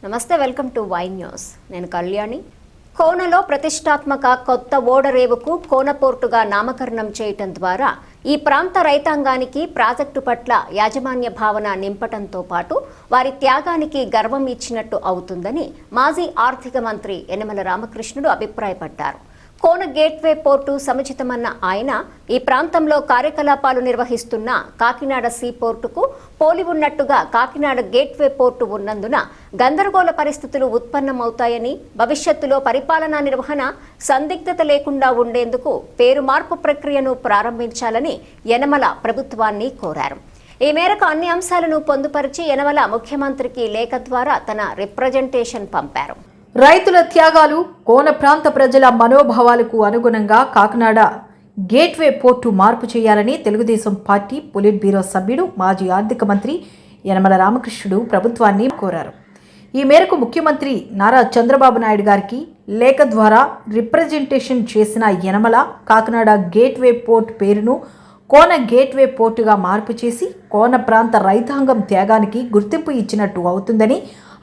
నమస్తే, welcome to Y news. నేను కళ్యాణి. కోనలో ప్రతిష్టాత్మక కొత్త ఓడరేవుకు కోన పోర్టుగా నామకరణం చేయటం ద్వారా ఈ ప్రాంత రైతాంగానికి ప్రాజెక్టు పట్ల యాజమాన్య భావన నింపటంతో పాటు వారి త్యాగానికి గర్వం ఇచ్చినట్టు అవుతుందని మాజీ ఆర్థిక మంత్రి యనమల రామకృష్ణుడు అభిప్రాయపడ్డారు. కోన గేట్వే పోర్టు సముచితమన్న ఆయన ఈ ప్రాంతంలో కార్యకలాపాలు నిర్వహిస్తున్న కాకినాడ సీ పోర్టుకు పోలి ఉన్నట్టుగా కాకినాడ గేట్వే పోర్టు ఉన్నందున గందరగోళ పరిస్థితులు ఉత్పన్నమవుతాయని, భవిష్యత్తులో పరిపాలనా నిర్వహణ సందిగ్ధత లేకుండా ఉండేందుకు పేరు మార్పు ప్రక్రియను ప్రారంభించాలని యనమల ప్రభుత్వాన్ని కోరారు. ఈ మేరకు అన్ని అంశాలను పొందుపరిచి యనమల ముఖ్యమంత్రికి లేఖ ద్వారా తన రిప్రజెంటేషన్ పంపారు. రైతుల త్యాగాలు, కోన ప్రాంత ప్రజల మనోభావాలకు అనుగుణంగా కాకినాడ గేట్వే పోర్టు మార్పు చేయాలని తెలుగుదేశం పార్టీ పొలిట్ బ్యూరో సభ్యుడు మాజీ ఆర్థిక మంత్రి యనమల రామకృష్ణుడు ప్రభుత్వాన్ని కోరారు. ఈ మేరకు ముఖ్యమంత్రి నారా చంద్రబాబు నాయుడు గారికి లేఖ ద్వారా రిప్రజెంటేషన్ చేసిన యనమల కాకినాడ గేట్వే పోర్టు పేరును కోన గేట్వే పోర్టుగా మార్పు చేసి కోన ప్రాంత రైతాంగం త్యాగానికి గుర్తింపు ఇచ్చినట్టు అవుతుందని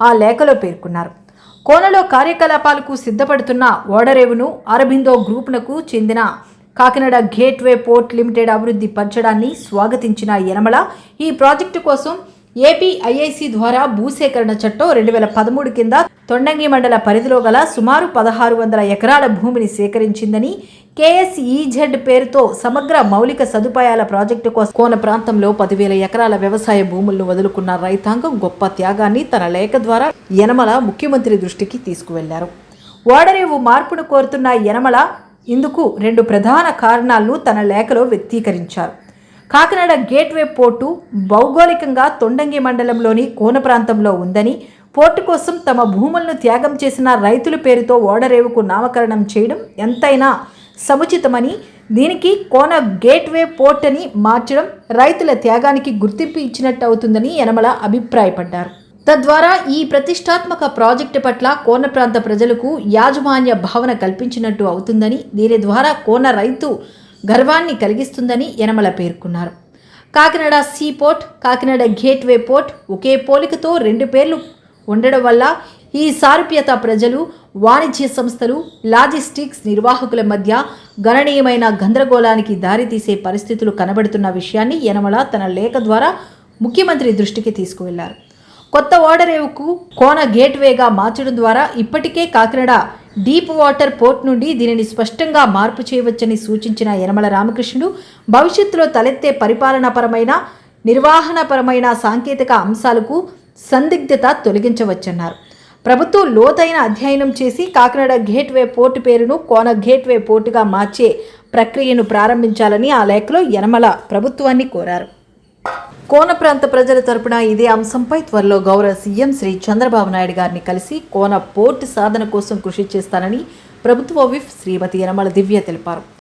ఆ లేఖలో పేర్కొన్నారు. కోనలో కార్యకలాపాలకు సిద్ధపడుతున్న ఓడరేవును అరబిందో గ్రూపునకు చెందిన కాకినాడ గేట్వే పోర్ట్ లిమిటెడ్ అభివృద్ధి పరచడాన్ని స్వాగతించిన యనమల ఈ ప్రాజెక్టు కోసం ఏపీఐఐసి ద్వారా భూసేకరణ చట్టం 2013 కింద తొండంగి మండల పరిధిలో గల సుమారు 1600 ఎకరాల భూమిని సేకరించిందని, కేఎస్ఈజెడ్ పేరుతో సమగ్ర మౌలిక సదుపాయాల ప్రాజెక్టు కోసం కోన ప్రాంతంలో 10,000 ఎకరాల వ్యవసాయ భూములను వదులుకున్న రైతాంగం గొప్ప త్యాగాన్ని తన లేఖ ద్వారా యనమల ముఖ్యమంత్రి దృష్టికి తీసుకువెళ్లారు. ఓడరేవు మార్పును కోరుతున్న యనమల ఇందుకు 2 ప్రధాన కారణాలను తన లేఖలో వ్యక్తీకరించారు. కాకినాడ గేట్వే పోర్టు భౌగోళికంగా తొండంగి మండలంలోని కోన ప్రాంతంలో ఉందని, పోర్టు కోసం తమ భూములను త్యాగం చేసిన రైతుల పేరుతో ఓడరేవుకు నామకరణం చేయడం ఎంతైనా సముచితమని, దీనికి కోన గేట్వే పోర్ట్ అని మార్చడం రైతుల త్యాగానికి గుర్తింపు ఇచ్చినట్టు అవుతుందని యనమల అభిప్రాయపడ్డారు. తద్వారా ఈ ప్రతిష్టాత్మక ప్రాజెక్టు పట్ల కోన ప్రాంత ప్రజలకు యాజమాన్య భావన కల్పించినట్టు అవుతుందని, దీని ద్వారా కోన రైతు గర్వాన్ని కలిగిస్తుందని యనమల పేర్కొన్నారు. Kakinada sea port, Kakinada gateway port ఒకే పోలికతో 2 పేర్లు ఉండడం వల్ల ఈ సారూప్యత ప్రజలు, వాణిజ్య సంస్థలు, లాజిస్టిక్స్ నిర్వాహకుల మధ్య గణనీయమైన గందరగోళానికి దారితీసే పరిస్థితులు కనబడుతున్న విషయాన్ని యనమల తన లేఖ ద్వారా ముఖ్యమంత్రి దృష్టికి తీసుకువెళ్లారు. కొత్త ఓడరేవుకు కోన గేట్వేగా మార్చడం ద్వారా ఇప్పటికే కాకినాడ డీప్ వాటర్ పోర్ట్ నుండి దీనిని స్పష్టంగా మార్పు చేయవచ్చని సూచించిన యనమల రామకృష్ణుడు భవిష్యత్తులో తలెత్తే పరిపాలనాపరమైన, నిర్వహణపరమైన సాంకేతిక అంశాలకు సందిగ్ధత తొలగించవచ్చన్నారు. ప్రభుత్వం లోతైన అధ్యయనం చేసి కాకినాడ గేట్వే పోర్టు పేరును కోన గేట్వే పోర్టుగా మార్చే ప్రక్రియను ప్రారంభించాలని ఆ లేఖలో యనమల ప్రభుత్వాన్ని కోరారు. కోన ప్రాంత ప్రజల తరపున ఇదే అంశంపై త్వరలో గౌరవ సీఎం శ్రీ చంద్రబాబు నాయుడు గారిని కలిసి కోన పోర్టు సాధన కోసం కృషి చేస్తానని ప్రభుత్వ విప్ శ్రీమతి యనమల దివ్య తెలిపారు.